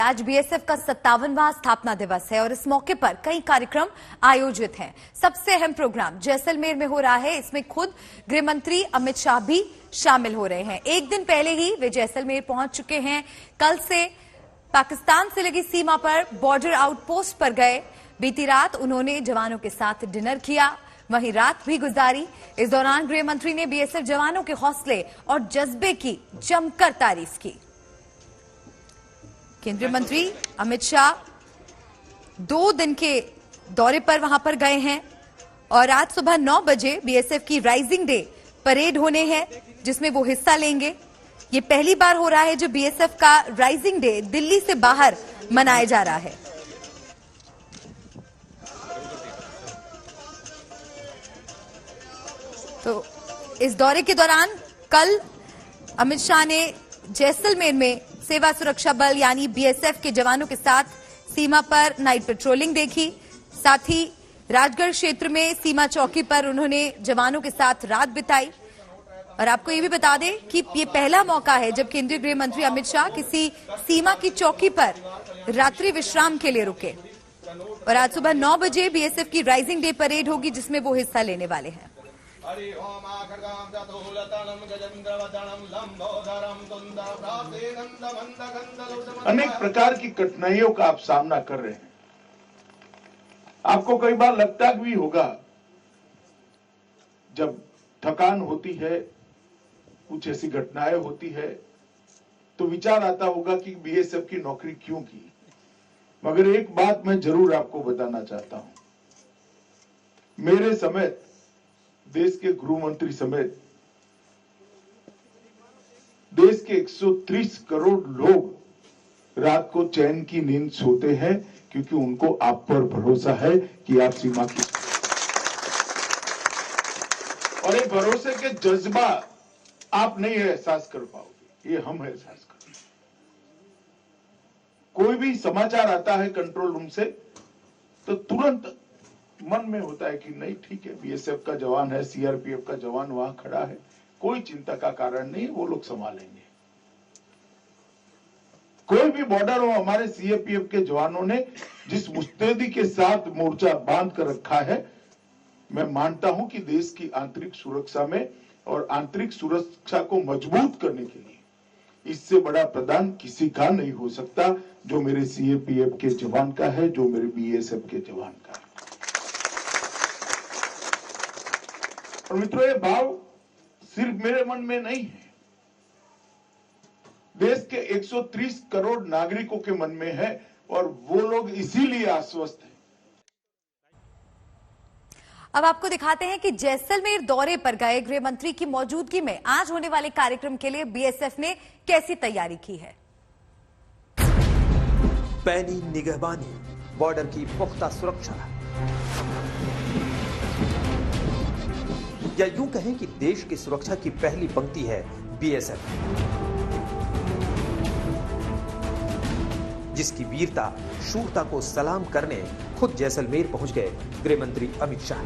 आज बीएसएफ का 57वां स्थापना दिवस है और इस मौके पर कई कार्यक्रम आयोजित हैं। सबसे अहम प्रोग्राम जैसलमेर में हो रहा है। इसमें खुद गृह मंत्री अमित शाह भी शामिल हो रहे हैं। एक दिन पहले ही वे जैसलमेर पहुंच चुके हैं। कल से पाकिस्तान से लगी सीमा पर बॉर्डर आउटपोस्ट पर गए। बीती रात उन्होंने जवानों के साथ डिनर किया, वहीं रात भी गुजारी। इस दौरान गृह मंत्री ने बीएसएफ जवानों के हौसले और जज्बे की जमकर तारीफ की। केंद्रीय मंत्री अमित शाह 2 दिन के दौरे पर वहां पर गए हैं और आज सुबह 9 बजे बीएसएफ की राइजिंग डे परेड होने हैं, जिसमें वो हिस्सा लेंगे। ये पहली बार हो रहा है जब बीएसएफ का राइजिंग डे दिल्ली से बाहर मनाया जा रहा है। तो इस दौरे के दौरान कल अमित शाह ने जैसलमेर में सेवा सुरक्षा बल यानी बीएसएफ के जवानों के साथ सीमा पर नाइट पेट्रोलिंग देखी। साथ ही राजगढ़ क्षेत्र में सीमा चौकी पर उन्होंने जवानों के साथ रात बिताई। और आपको ये भी बता दें कि ये पहला मौका है जब केंद्रीय गृह मंत्री अमित शाह किसी सीमा की चौकी पर रात्रि विश्राम के लिए रुके। और आज सुबह 9 बजे बीएसएफ की राइजिंग डे परेड होगी, जिसमें वो हिस्सा लेने वाले हैं। अनेक प्रकार की कठिनाइयों का आप सामना कर रहे हैं। आपको कई बार लगता भी होगा, जब थकान होती है, कुछ ऐसी घटनाएं होती है, तो विचार आता होगा कि बीएसएफ की नौकरी क्यों की। मगर एक बात मैं जरूर आपको बताना चाहता हूं। मेरे समेत देश के गृह मंत्री समेत देश के 130 करोड़ लोग रात को चैन की नींद सोते हैं, क्योंकि उनको आप पर भरोसा है कि आप सीमा की, और ये भरोसे के जज्बा आप नहीं एहसास कर पाओगे, ये हम एहसास करेंगे। कोई भी समाचार आता है कंट्रोल रूम से तो तुरंत मन में होता है कि नहीं, ठीक है, बीएसएफ का जवान है, सीआरपीएफ का जवान वहां खड़ा है, कोई चिंता का कारण नहीं है, वो लोग संभालेंगे। कोई भी बॉर्डर हो, हमारे सीआरपीएफ के जवानों ने जिस मुस्तैदी के साथ मोर्चा बांध कर रखा है, मैं मानता हूं कि देश की आंतरिक सुरक्षा में और आंतरिक सुरक्षा को मजबूत करने के लिए इससे बड़ा प्रदान किसी का नहीं हो सकता, जो मेरे सीआरपीएफ के जवान का है, जो मेरे बीएसएफ के जवान का है। और मित्रों, ये भाव सिर्फ मेरे मन में नहीं है, देश के 130 करोड़ नागरिकों के मन में है, और वो लोग इसीलिए आश्वस्त हैं। अब आपको दिखाते हैं कि जैसलमेर दौरे पर गए गृह मंत्री की मौजूदगी में आज होने वाले कार्यक्रम के लिए बीएसएफ ने कैसी तैयारी की है। पैनी निगहबानी, बॉर्डर की पुख्ता सुरक्षा, या यूं कहें कि देश की सुरक्षा की पहली पंक्ति है बीएसएफ, जिसकी वीरता शूरता को सलाम करने खुद जैसलमेर पहुंच गए गृह मंत्री अमित शाह।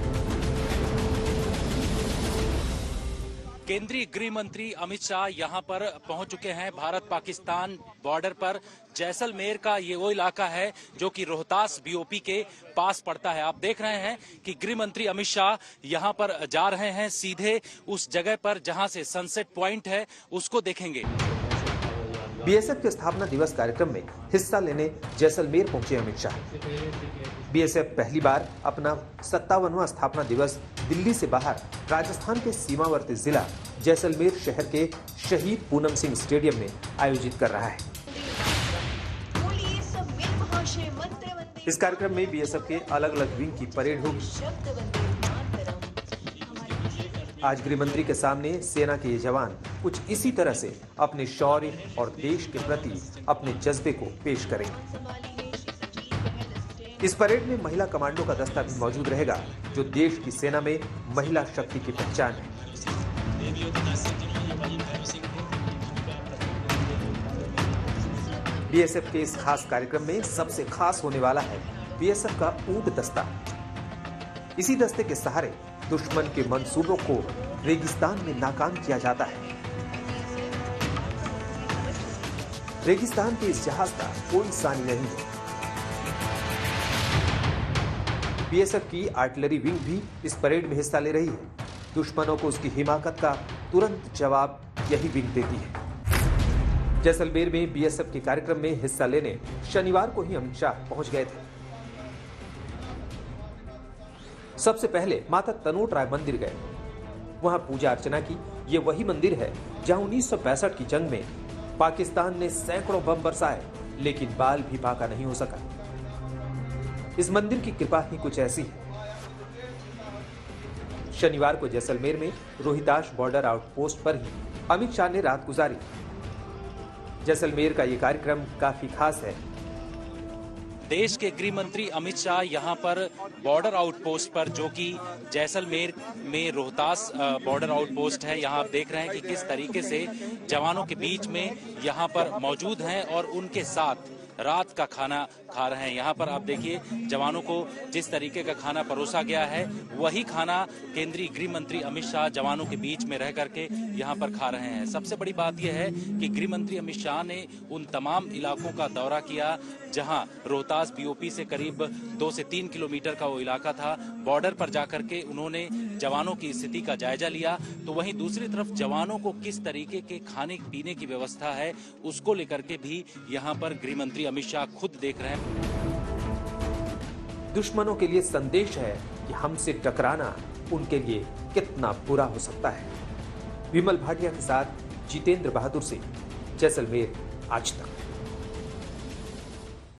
केंद्रीय गृह मंत्री अमित शाह यहां पर पहुंच चुके हैं। भारत पाकिस्तान बॉर्डर पर जैसलमेर का ये वो इलाका है जो कि रोहतास बीओपी के पास पड़ता है। आप देख रहे हैं कि गृह मंत्री अमित शाह यहां पर जा रहे हैं, सीधे उस जगह पर जहां से सनसेट पॉइंट है उसको देखेंगे। बीएसएफ के स्थापना दिवस कार्यक्रम में हिस्सा लेने जैसलमेर पहुंचे अमित शाह। बीएसएफ पहली बार अपना 57वां स्थापना दिवस दिल्ली से बाहर राजस्थान के सीमावर्ती जिला जैसलमेर शहर के शहीद पूनम सिंह स्टेडियम में आयोजित कर रहा है। इस कार्यक्रम में बीएसएफ के अलग अलग विंग की परेड होगी। आज गृह मंत्री के सामने सेना के ये जवान कुछ इसी तरह से अपने शौर्य और देश के प्रति अपने जज्बे को पेश करेंगे। इस परेड में महिला कमांडो का दस्ता भी मौजूद रहेगा, जो देश की सेना में महिला शक्ति की पहचान है। बीएसएफ के इस खास कार्यक्रम में सबसे खास होने वाला है बीएसएफ का ऊंट दस्ता। इसी दस्ते के सहारे दुश्मन के मंसूबों को रेगिस्तान में नाकाम किया जाता है। रेगिस्तान के इस जहाज का कोई सानी नहीं है। बीएसएफ की आर्टिलरी विंग भी इस परेड में हिस्सा ले रही है। दुश्मनों को उसकी हिमाकत का तुरंत जवाब यही विंग देती है। जैसलमेर में बीएसएफ के कार्यक्रम में हिस्सा लेने शनिवार को ही अमित शाह पहुंच गए थे। सबसे पहले माता तनोट राय मंदिर गए, वहां पूजा अर्चना की। ये वही मंदिर है जहां 1965 की जंग में पाकिस्तान ने सैकड़ों बम बरसाए, लेकिन बाल भी बांका नहीं हो सका। इस मंदिर की कृपा ही कुछ ऐसी है। शनिवार को जैसलमेर में रोहिताश बॉर्डर आउटपोस्ट पर ही अमित शाह ने रात गुजारी। जैसलमेर का ये कार्यक्रम काफी खास है। देश के गृह मंत्री अमित शाह यहां पर बॉर्डर आउटपोस्ट पर, जो कि जैसलमेर में रोहतास बॉर्डर आउटपोस्ट है, यहां आप देख रहे हैं कि किस तरीके से जवानों के बीच में यहां पर मौजूद हैं और उनके साथ रात का खाना खा रहे हैं। यहाँ पर आप देखिए जवानों को जिस तरीके का खाना परोसा गया है, वही खाना केंद्रीय गृह मंत्री अमित शाह जवानों के बीच में रह करके यहाँ पर खा रहे हैं। सबसे बड़ी बात यह है कि गृह मंत्री अमित शाह ने उन तमाम इलाकों का दौरा किया जहां रोहतास बीओपी से करीब 2 से 3 किलोमीटर का वो इलाका था। बॉर्डर पर जाकर के उन्होंने जवानों की स्थिति का जायजा लिया। तो वहीं दूसरी तरफ जवानों को किस तरीके के खाने पीने की व्यवस्था है, उसको लेकर के भी यहाँ पर गृह मंत्री अमित शाह खुद देख रहे हैं। दुश्मनों के लिए संदेश है कि हमसे टकराना उनके लिए कितना बुरा हो सकता है। विमल भाटिया के साथ जितेंद्र बहादुर सिंह, जैसलमेर आज तक।